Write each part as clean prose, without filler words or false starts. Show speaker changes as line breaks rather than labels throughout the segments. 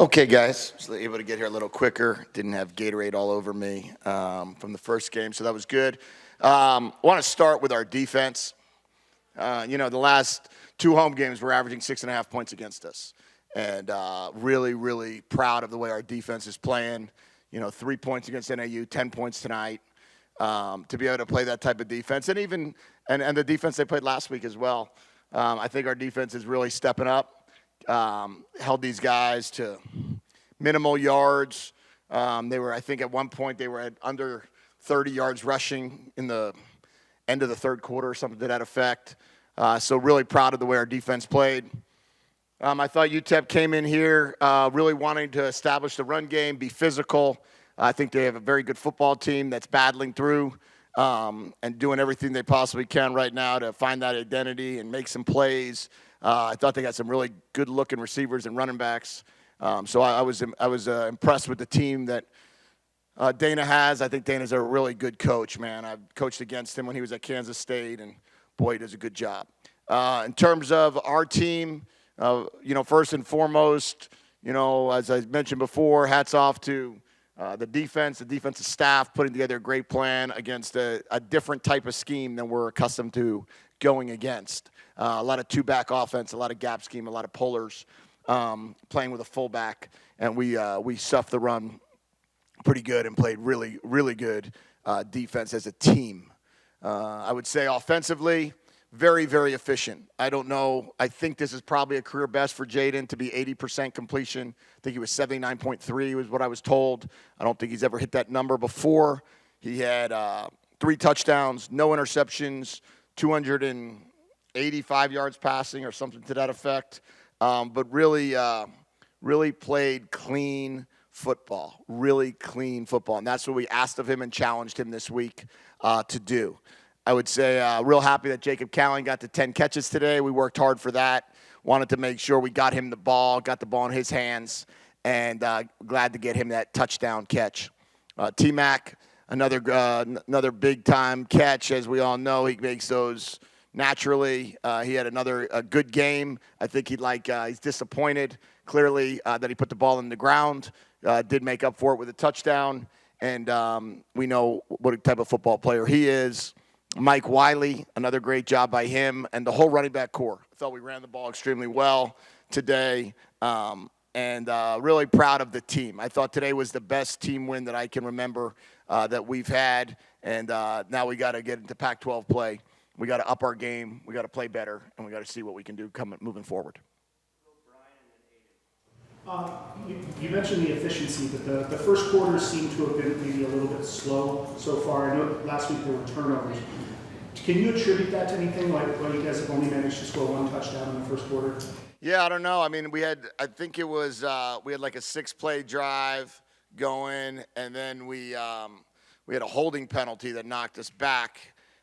Okay, guys, was able to get here a little quicker. Didn't have Gatorade all over me from the first game, so that was good. Want to start with our defense. The last two home games we're averaging 6.5 points against us, and really, really proud of the way our defense is playing. 3 points against NAU, 10 points tonight. To be able to play that type of defense, and even and the defense they played last week as well. I think our defense is really stepping up. Held these guys to minimal yards. I think at one point they were at under 30 yards rushing in the end of the third quarter or something to that effect. So really proud of the way our defense played. I thought UTEP came in here really wanting to establish the run game, be physical. I think they have a very good football team that's battling through and doing everything they possibly can right now to find that identity and make some plays. I thought they got some really good-looking receivers and running backs. So I was impressed with the team that Dana has. I think Dana's a really good coach, man. I've coached against him when he was at Kansas State, and boy, he does a good job. In terms of our team, first and foremost, as I mentioned before, hats off to the defensive staff putting together a great plan against a different type of scheme than we're accustomed to going against. A lot of two-back offense, a lot of gap scheme, a lot of pullers, playing with a fullback, and we stuffed the run pretty good and played really, really good defense as a team. I would say offensively, very, very efficient. I don't know. I think this is probably a career best for Jedd to be 80% completion. I think he was 79.3 was what I was told. I don't think he's ever hit that number before. He had 3 touchdowns, no interceptions, 285 yards passing or something to that effect. But really played clean football, really clean football. And that's what we asked of him and challenged him this week to do. I would say real happy that Jacob Cowan got to 10 catches today. We worked hard for that. Wanted to make sure we got him the ball, got the ball in his hands, and glad to get him that touchdown catch. T-Mac, another big-time catch. As we all know, he makes those naturally. He had another good game. I think he's disappointed, clearly, that he put the ball in the ground. Did make up for it with a touchdown, and we know what type of football player he is. Mike Wiley, another great job by him, and the whole running back core. I thought we ran the ball extremely well today, and really proud of the team. I thought today was the best team win that I can remember that we've had, and now we got to get into Pac-12 play. We got to up our game, we got to play better, and we got to see what we can do moving forward.
You mentioned the efficiency, but the first quarter seemed to have been maybe a little bit slow so far. I know last week there were turnovers. Can you attribute that to anything, like you guys have only managed to score 1 touchdown in the first quarter?
Yeah, I don't know. I mean, we had like a 6-play drive going, and then we had a holding penalty that knocked us back,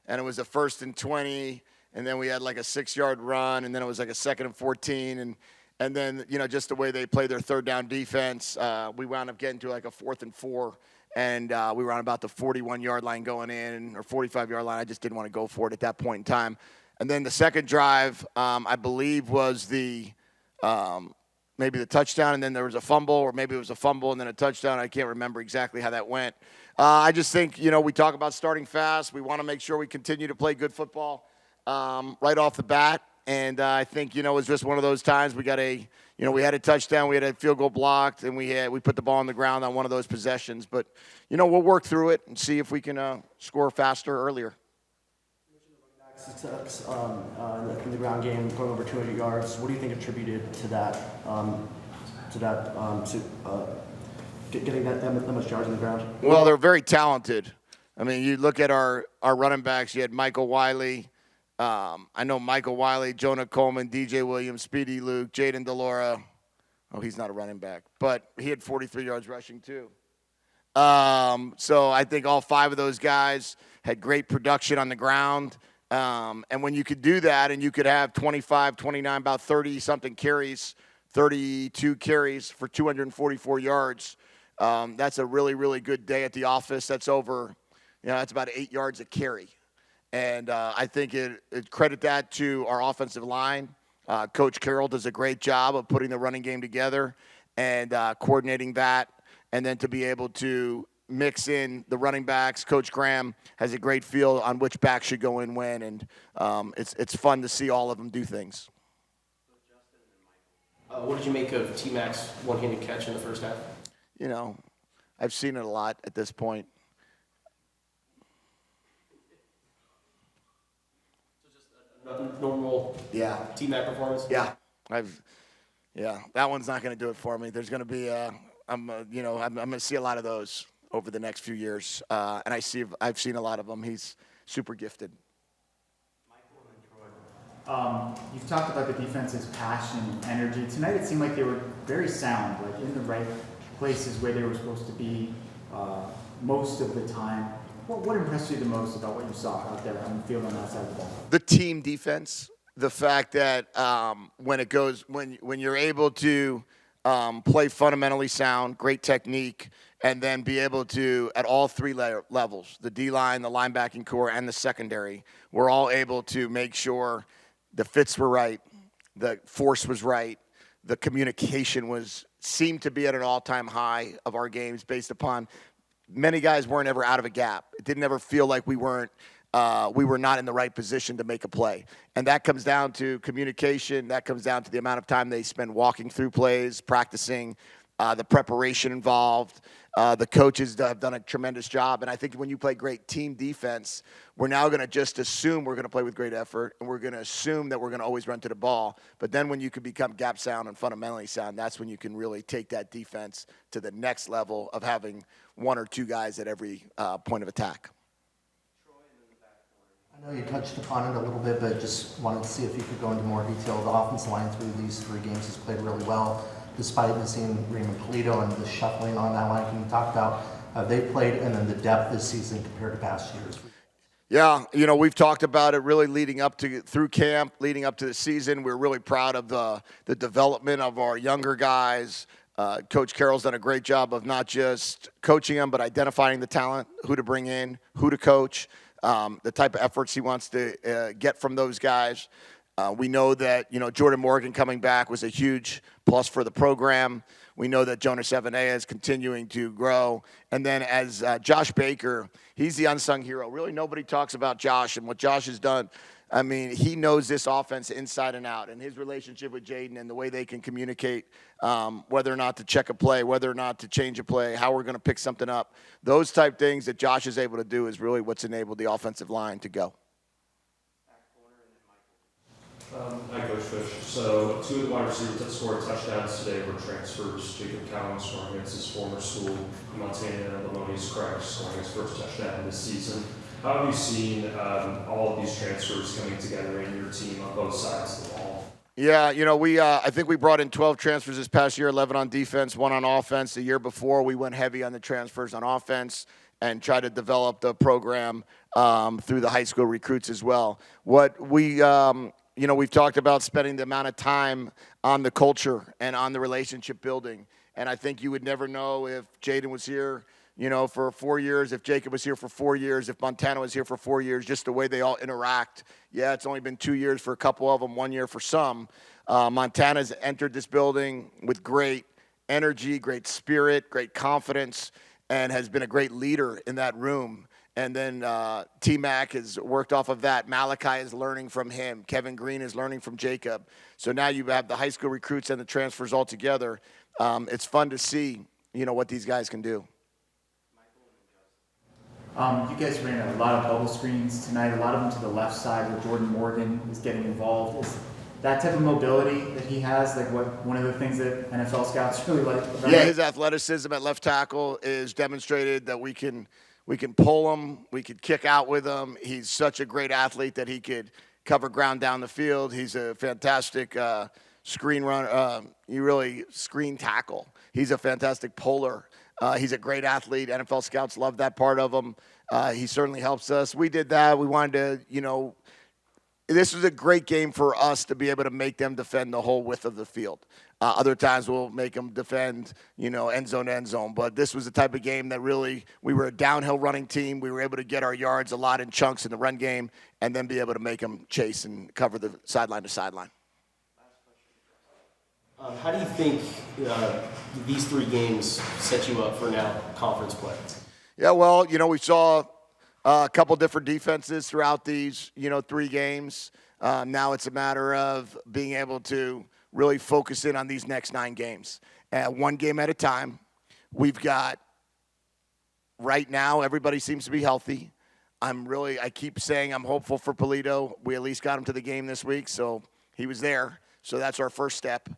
and it was a 1st and 20, and then we had like a 6-yard run, and then it was like a 2nd and 14, and then, just the way they play their third down defense, we wound up getting to like a 4th and 4, and we were on about the 41-yard line going in, or 45-yard line. I just didn't want to go for it at that point in time. And then the second drive, I believe, was maybe the touchdown, and then there was a fumble, or maybe it was a fumble and then a touchdown. I can't remember exactly how that went. I just think, we talk about starting fast. We want to make sure we continue to play good football right off the bat. And I think, it was just one of those times we had a touchdown, we had a field goal blocked, and we put the ball on the ground on one of those possessions. But, we'll work through it and see if we can score faster earlier.
Success in the ground game, going over 200 yards. What do you think attributed to that? Getting that much yards on the ground?
Well, they're very talented. I mean, you look at our running backs. You had Michael Wiley. I know Michael Wiley, Jonah Coleman, DJ Williams, Speedy Luke, Jaden DeLora. Oh, he's not a running back, but he had 43 yards rushing too. So I think all 5 of those guys had great production on the ground. And when you could do that and you could have 25, 29, about 30-something carries, 32 carries for 244 yards, that's a really, really good day at the office. That's over, that's about 8 yards a carry. And I think it credit that to our offensive line. Coach Carroll does a great job of putting the running game together. and coordinating that, and then to be able to mix in the running backs. Coach Graham has a great feel on which back should go in when, and it's fun to see all of them do things.
What did you make of T-Mac's one-handed catch in the first half?
You know, I've seen it a lot at this point.
Normal
Yeah.
T-Mac performance?
Yeah. That one's not going to do it for me. There's going to be I'm going to see a lot of those over the next few years, and I've seen a lot of them. He's super gifted.
You've talked about the defense's passion and energy. Tonight it seemed like they were very sound, like in the right places where they were supposed to be most of the time. What impressed you the most about what you saw out there on the field and outside the ball?
The team defense, the fact that when you're able to play fundamentally sound, great technique, and then be able to, at all three levels, the D-line, the linebacking core, and the secondary, we're all able to make sure the fits were right, the force was right, the communication seemed to be at an all-time high of our games based upon many guys weren't ever out of a gap. It didn't ever feel like we were not in the right position to make a play. And that comes down to communication. That comes down to the amount of time they spend walking through plays, practicing, the preparation involved. The coaches have done a tremendous job. And I think when you play great team defense, we're now going to just assume we're going to play with great effort, and we're going to assume that we're going to always run to the ball. But then when you can become gap sound and fundamentally sound, that's when you can really take that defense to the next level of having one or two guys at every point of attack.
I know you touched upon it a little bit, but just wanted to see if you could go into more detail. The offensive line through these 3 games has played really well, despite missing Raymond Polito and the shuffling on that line. Can you talk about how they played and then the depth this season compared to past years?
Yeah, we've talked about it really leading up to through camp, leading up to the season. We're really proud of the development of our younger guys. Coach Carroll's done a great job of not just coaching them, but identifying the talent, who to bring in, who to coach, the type of efforts he wants to get from those guys. We know that, Jordan Morgan coming back was a huge plus for the program. We know that Jonas Evanea is continuing to grow. And then as Josh Baker, he's the unsung hero. Really nobody talks about Josh and what Josh has done. I mean, he knows this offense inside and out, and his relationship with Jaden and the way they can communicate whether or not to check a play, whether or not to change a play, how we're going to pick something up. Those type things that Josh is able to do is really what's enabled the offensive line to go.
Hi, Coach Fisch. So, 2 of the wide receivers that scored touchdowns today were transfers. Jacob Cowan scoring against his former school, Montana Lamonius Craig scoring his first touchdown this season. How have you seen all of these transfers coming together in your team on both sides of the ball?
Yeah, I think we brought in 12 transfers this past year, 11 on defense, 1 on offense. The year before, we went heavy on the transfers on offense and tried to develop the program through the high school recruits as well. What we've talked about spending the amount of time on the culture and on the relationship building. And I think you would never know if Jaden was here, for 4 years, if Jacob was here for 4 years, if Montana was here for 4 years, just the way they all interact. Yeah, it's only been 2 years for a couple of them, 1 year for some. Montana's entered this building with great energy, great spirit, great confidence, and has been a great leader in that room. And then T-Mac has worked off of that. Malachi is learning from him. Kevin Green is learning from Jacob. So now you have the high school recruits and the transfers all together. It's fun to see, what these guys can do.
You guys ran a lot of bubble screens tonight, a lot of them to the left side where Jordan Morgan is getting involved. Is that type of mobility that he has, one of the things that NFL scouts really like about him?
Yeah, his athleticism at left tackle is demonstrated that we can pull him, we could kick out with him. He's such a great athlete that he could cover ground down the field. He's a fantastic screen runner. You really screen tackle. He's a fantastic puller. He's a great athlete. NFL scouts love that part of him. He certainly helps us. We did that. We wanted to, this was a great game for us to be able to make them defend the whole width of the field. Other times we'll make them defend, end zone to end zone. But this was the type of game that really, we were a downhill running team. We were able to get our yards a lot in chunks in the run game and then be able to make them chase and cover the sideline to sideline.
How do you think these 3 games set you up for now conference play?
Yeah, well, we saw a couple different defenses throughout these, 3 games. Now it's a matter of being able to really focus in on these next 9 games. One game at a time. We've got, right now, everybody seems to be healthy. I keep saying I'm hopeful for Polito. We at least got him to the game this week, so he was there. So that's our first step.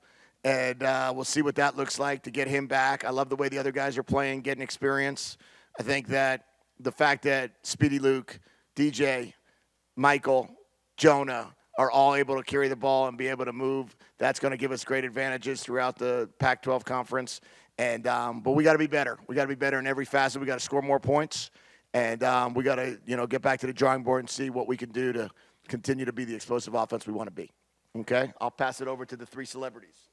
And we'll see what that looks like to get him back. I love the way the other guys are playing, getting experience. I think that the fact that Speedy Luke, DJ, Michael, Jonah are all able to carry the ball and be able to move, that's going to give us great advantages throughout the Pac-12 conference. And but we got to be better. We got to be better in every facet. We got to score more points, and we got to get back to the drawing board and see what we can do to continue to be the explosive offense we want to be. Okay, I'll pass it over to the 3 celebrities.